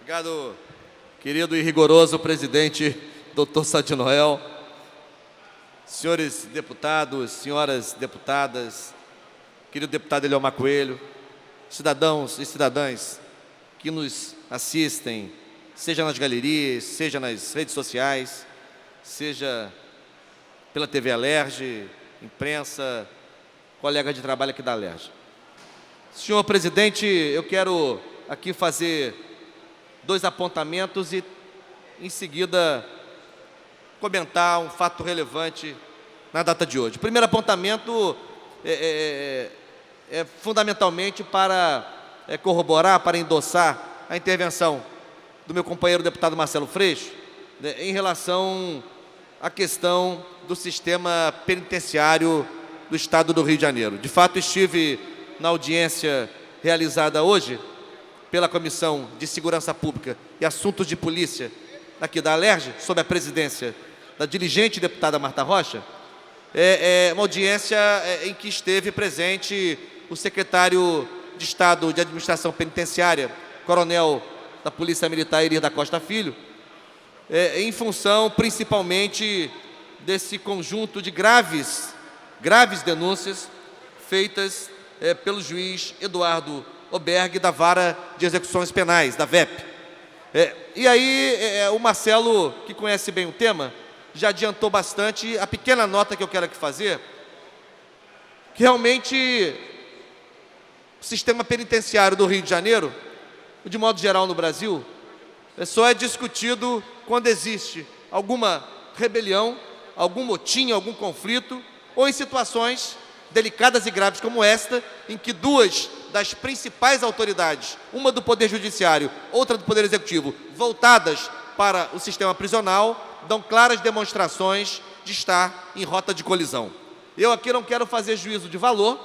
Obrigado, querido e rigoroso presidente Dr. Sadi Noel, senhores deputados, senhoras deputadas, querido deputado Eliomar Coelho, cidadãos e cidadãs que nos assistem, seja nas galerias, seja nas redes sociais, seja pela TV Alerj, imprensa, colega de trabalho aqui da Alerj. Senhor presidente, eu quero aqui fazer 2 apontamentos e, em seguida, comentar um fato relevante na data de hoje. O primeiro apontamento é fundamentalmente para corroborar, para endossar a intervenção do meu companheiro deputado Marcelo Freixo, em relação à questão do sistema penitenciário do Estado do Rio de Janeiro. De fato, estive na audiência realizada hoje pela Comissão de Segurança Pública e Assuntos de Polícia aqui da Alerj, sob a presidência da dirigente deputada Marta Rocha, uma audiência em que esteve presente o secretário de Estado de Administração Penitenciária, coronel da Polícia Militar Irir da Costa Filho, em função principalmente desse conjunto de graves denúncias feitas pelo juiz Eduardo Oberg, da Vara de Execuções Penais, da VEP. E aí, o Marcelo, que conhece bem o tema, já adiantou bastante. A pequena nota que eu quero aqui fazer, que realmente o sistema penitenciário do Rio de Janeiro, de modo geral no Brasil, só é discutido quando existe alguma rebelião, algum motim, algum conflito, ou em situações delicadas e graves como esta, em que 2 das principais autoridades, uma do Poder Judiciário, outra do Poder Executivo, voltadas para o sistema prisional, dão claras demonstrações de estar em rota de colisão. Eu aqui não quero fazer juízo de valor,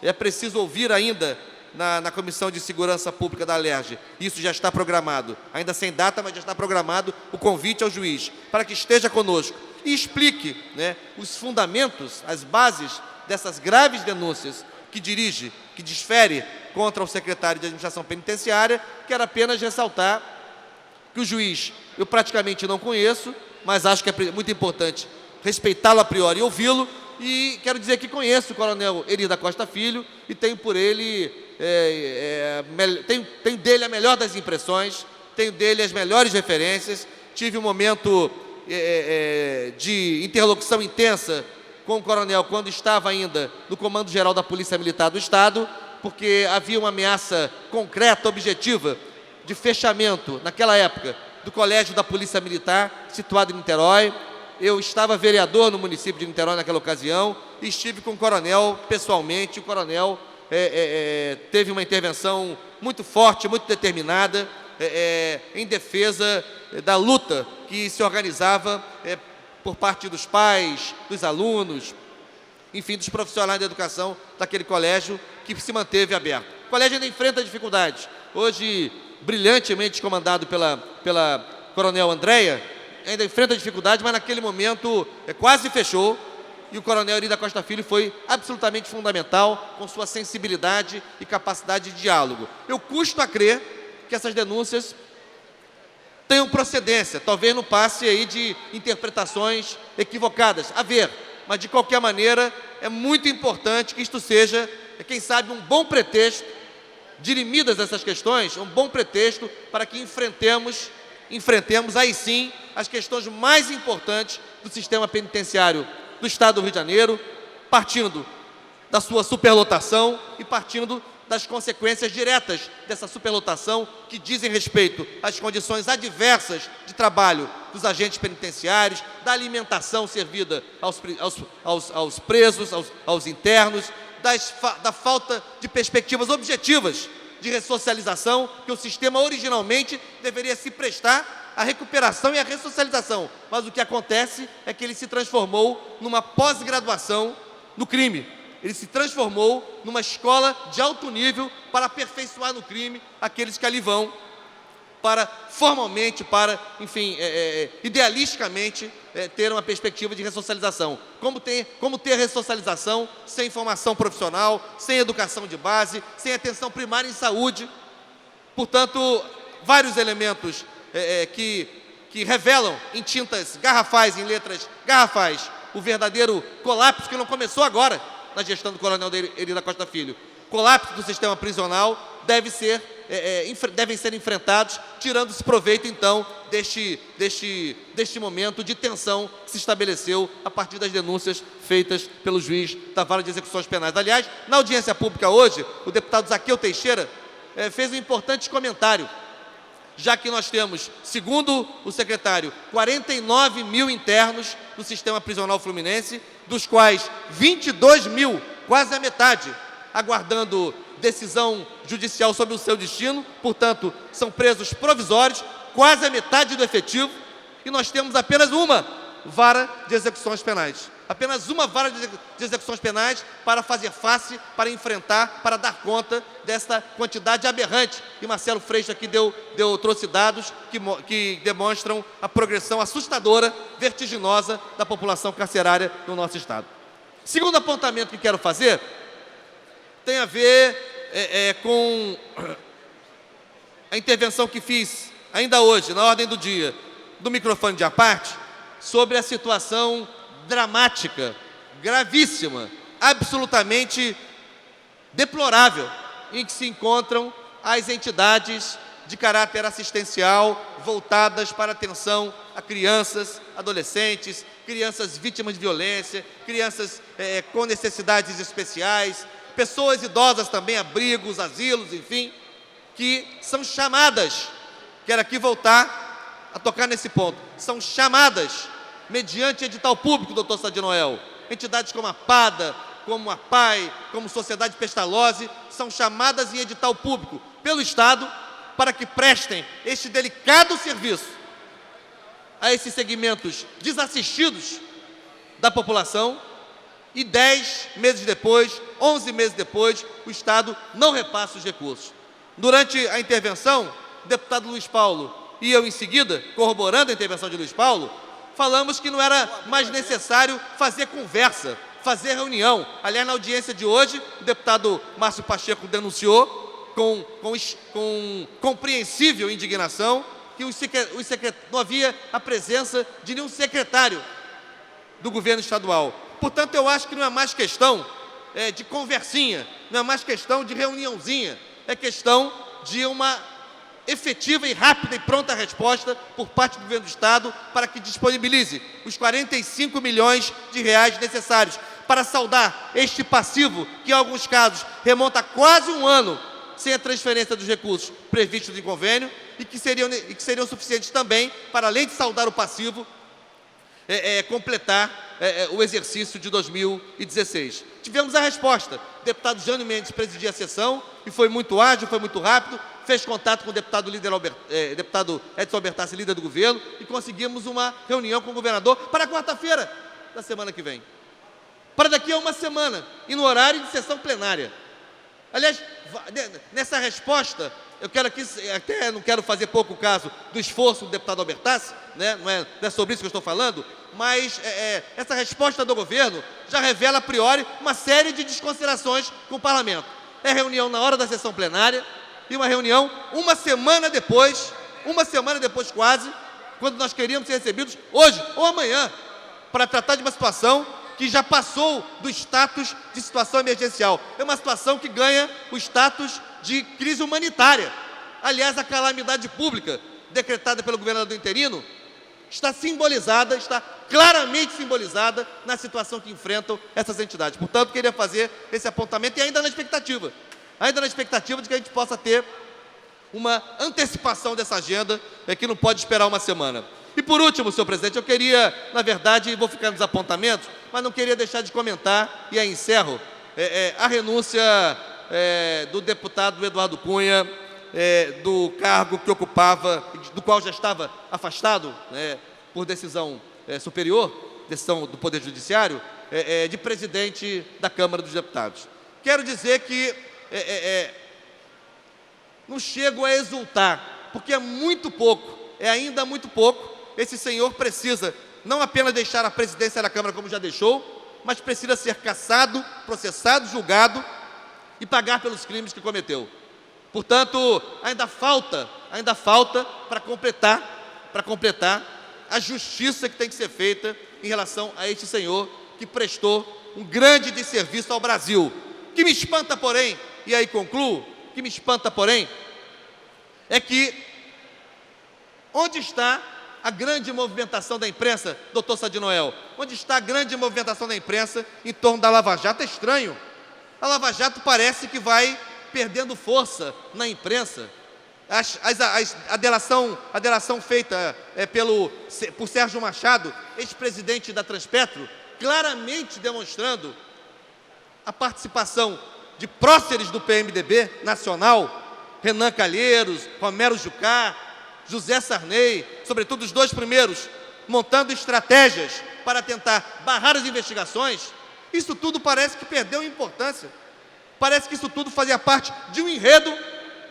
é preciso ouvir ainda na Comissão de Segurança Pública da Alerj, isso já está programado, ainda sem data, mas já está programado o convite ao juiz, para que esteja conosco e explique, os fundamentos, as bases dessas graves denúncias que dirige, que desfere contra o secretário de Administração Penitenciária. Quero apenas ressaltar que o juiz eu praticamente não conheço, mas acho que é muito importante respeitá-lo a priori e ouvi-lo, e quero dizer que conheço o coronel Irir da Costa Filho e tenho por ele, tenho dele a melhor das impressões, tenho dele as melhores referências. Tive um momento de interlocução intensa com o coronel quando estava ainda no Comando Geral da Polícia Militar do Estado, porque havia uma ameaça concreta, objetiva, de fechamento, naquela época, do Colégio da Polícia Militar, situado em Niterói. Eu estava vereador no município de Niterói naquela ocasião e estive com o coronel pessoalmente. O coronel teve uma intervenção muito forte, muito determinada, em defesa da luta que se organizava por parte dos pais, dos alunos, enfim, dos profissionais da educação daquele colégio, que se manteve aberto. O colégio ainda enfrenta dificuldades. Hoje, brilhantemente comandado pela coronel Andréia, ainda enfrenta dificuldades, mas naquele momento quase fechou, e o coronel Irir da Costa Filho foi absolutamente fundamental com sua sensibilidade e capacidade de diálogo. Eu custo a crer que essas denúncias tenham procedência, talvez não passe aí de interpretações equivocadas, a ver, mas de qualquer maneira é muito importante que isto seja, quem sabe, um bom pretexto, dirimidas essas questões, um bom pretexto para que enfrentemos aí sim as questões mais importantes do sistema penitenciário do Estado do Rio de Janeiro, partindo da sua superlotação e partindo das consequências diretas dessa superlotação, que dizem respeito às condições adversas de trabalho dos agentes penitenciários, da alimentação servida aos presos, aos internos, da falta de perspectivas objetivas de ressocialização, que o sistema originalmente deveria se prestar à recuperação e à ressocialização. Mas o que acontece é que ele se transformou numa pós-graduação no crime. Ele se transformou numa escola de alto nível para aperfeiçoar no crime aqueles que ali vão para formalmente, para, enfim, idealisticamente, ter uma perspectiva de ressocialização. Como ter ressocialização sem formação profissional, sem educação de base, sem atenção primária em saúde? Portanto, vários elementos que revelam em tintas garrafais, em letras garrafais, o verdadeiro colapso que não começou agora na gestão do coronel Eri da Costa Filho. Colapso do sistema prisional devem ser enfrentados, tirando-se proveito, então, deste momento de tensão que se estabeleceu a partir das denúncias feitas pelo juiz da Vara de Execuções Penais. Aliás, na audiência pública hoje, o deputado Zaqueu Teixeira fez um importante comentário, já que nós temos, segundo o secretário, 49 mil internos no sistema prisional fluminense, dos quais 22 mil, quase a metade, aguardando decisão judicial sobre o seu destino, portanto, são presos provisórios, quase a metade do efetivo, e nós temos apenas uma vara de execuções penais. Apenas uma vara de execuções penais para fazer face, para enfrentar, para dar conta dessa quantidade aberrante. E Marcelo Freixo aqui trouxe dados que demonstram a progressão assustadora, vertiginosa da população carcerária no nosso Estado. Segundo apontamento que quero fazer tem a ver com a intervenção que fiz ainda hoje, na ordem do dia, do microfone de à parte, sobre a situação dramática, gravíssima, absolutamente deplorável, em que se encontram as entidades de caráter assistencial voltadas para atenção a crianças, adolescentes, crianças vítimas de violência, crianças com necessidades especiais, pessoas idosas também, abrigos, asilos, enfim, que são chamadas, quero aqui voltar a tocar nesse ponto, são chamadas mediante edital público, doutor Sadi Noel. Entidades como a PADA, como a PAI, como Sociedade Pestalozzi, são chamadas em edital público pelo Estado para que prestem este delicado serviço a esses segmentos desassistidos da população, e 10 meses depois, 11 meses depois, o Estado não repassa os recursos. Durante a intervenção, o deputado Luiz Paulo e eu, em seguida, corroborando a intervenção de Luiz Paulo, falamos que não era mais necessário fazer conversa, fazer reunião. Aliás, na audiência de hoje, o deputado Márcio Pacheco denunciou com compreensível indignação que não havia a presença de nenhum secretário do governo estadual. Portanto, eu acho que não é mais questão de conversinha, não é mais questão de reuniãozinha, é questão de uma efetiva e rápida e pronta resposta por parte do governo do Estado para que disponibilize os 45 milhões de reais necessários para saldar este passivo, que em alguns casos remonta a quase um ano sem a transferência dos recursos previstos em convênio e que seriam suficientes também para, além de saldar o passivo, completar o exercício de 2016. Tivemos a resposta. O deputado Jânio Mendes presidia a sessão e foi muito ágil, foi muito rápido, fez contato com o deputado Edson Albertassi, líder do governo, e conseguimos uma reunião com o governador para quarta-feira da semana que vem. Para daqui a uma semana, e no horário de sessão plenária. Aliás, nessa resposta, eu quero aqui, até não quero fazer pouco caso do esforço do deputado Albertassi, né? Não é sobre isso que eu estou falando, mas essa resposta do governo já revela a priori uma série de desconsiderações com o parlamento. É reunião na hora da sessão plenária e uma reunião uma semana depois quase, quando nós queríamos ser recebidos hoje ou amanhã, para tratar de uma situação que já passou do status de situação emergencial. É uma situação que ganha o status de crise humanitária. Aliás, a calamidade pública decretada pelo governador interino está claramente simbolizada na situação que enfrentam essas entidades. Portanto, queria fazer esse apontamento e ainda na expectativa de que a gente possa ter uma antecipação dessa agenda, que não pode esperar uma semana. E por último, senhor presidente, eu queria, na verdade, vou ficar nos apontamentos, mas não queria deixar de comentar, e aí encerro, a renúncia do deputado Eduardo Cunha, do cargo que ocupava, do qual já estava afastado, por decisão superior, decisão do Poder Judiciário, de presidente da Câmara dos Deputados. Quero dizer que não chego a exultar, porque é muito pouco, é ainda muito pouco. Esse senhor precisa não apenas deixar a presidência da Câmara como já deixou, mas precisa ser cassado, processado, julgado e pagar pelos crimes que cometeu. Portanto, ainda falta para completar a justiça que tem que ser feita em relação a este senhor que prestou um grande desserviço ao Brasil. O que me espanta, porém, e aí concluo, o que me espanta, porém, é que onde está a grande movimentação da imprensa, doutor Sadi Noel? Onde está a grande movimentação da imprensa em torno da Lava Jato? É estranho. A Lava Jato parece que vai perdendo força na imprensa. A delação feita por Sérgio Machado, ex-presidente da Transpetro, claramente demonstrando a participação de próceres do PMDB nacional, Renan Calheiros, Romero Jucá, José Sarney, sobretudo os dois primeiros, montando estratégias para tentar barrar as investigações. Isso tudo parece que perdeu importância. Parece que isso tudo fazia parte de um enredo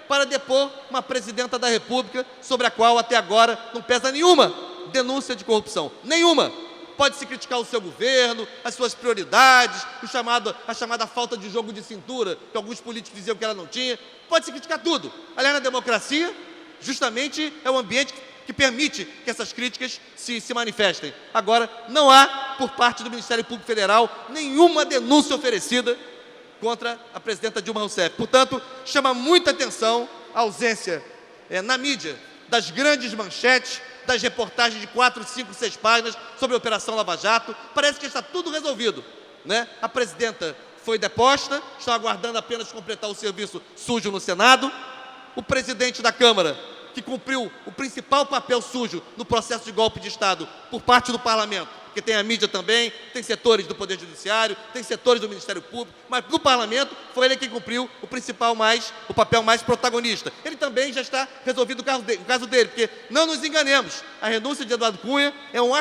para depor uma presidenta da República sobre a qual até agora não pesa nenhuma denúncia de corrupção. Nenhuma. Pode-se criticar o seu governo, as suas prioridades, a chamada falta de jogo de cintura, que alguns políticos diziam que ela não tinha. Pode-se criticar tudo. Aliás, na democracia, justamente é um ambiente que permite que essas críticas se manifestem. Agora, não há, por parte do Ministério Público Federal, nenhuma denúncia oferecida contra a presidenta Dilma Rousseff. Portanto, chama muita atenção a ausência na mídia das grandes manchetes, das reportagens de 4, 5, 6 páginas sobre a Operação Lava Jato. Parece que está tudo resolvido, né? A presidenta foi deposta, está aguardando apenas completar o serviço sujo no Senado. O presidente da Câmara, que cumpriu o principal papel sujo no processo de golpe de Estado por parte do Parlamento, porque tem a mídia também, tem setores do Poder Judiciário, tem setores do Ministério Público, mas no Parlamento foi ele quem cumpriu o papel mais protagonista. Ele também já está resolvido o caso dele, porque não nos enganemos, a renúncia de Eduardo Cunha é um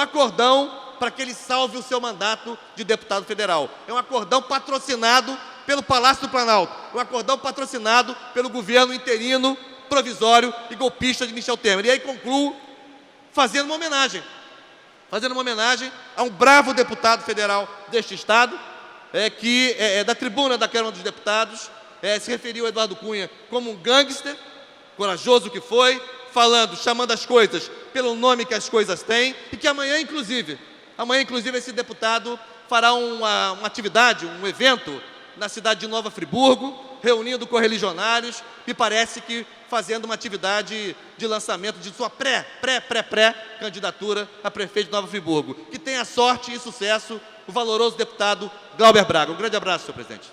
acordão para que ele salve o seu mandato de deputado federal. É um acordão patrocinado pelo Palácio do Planalto, um acordão patrocinado pelo governo interino, provisório e golpista de Michel Temer. E aí concluo fazendo uma homenagem a um bravo deputado federal deste Estado, que da tribuna da Câmara dos Deputados, se referiu a Eduardo Cunha como um gangster, corajoso que foi, chamando as coisas pelo nome que as coisas têm, e que amanhã, inclusive, esse deputado fará uma atividade, um evento na cidade de Nova Friburgo, reunindo correligionários, me parece que fazendo uma atividade de lançamento de sua pré-candidatura a prefeito de Nova Friburgo. Que tenha sorte e sucesso o valoroso deputado Glauber Braga. Um grande abraço, senhor presidente.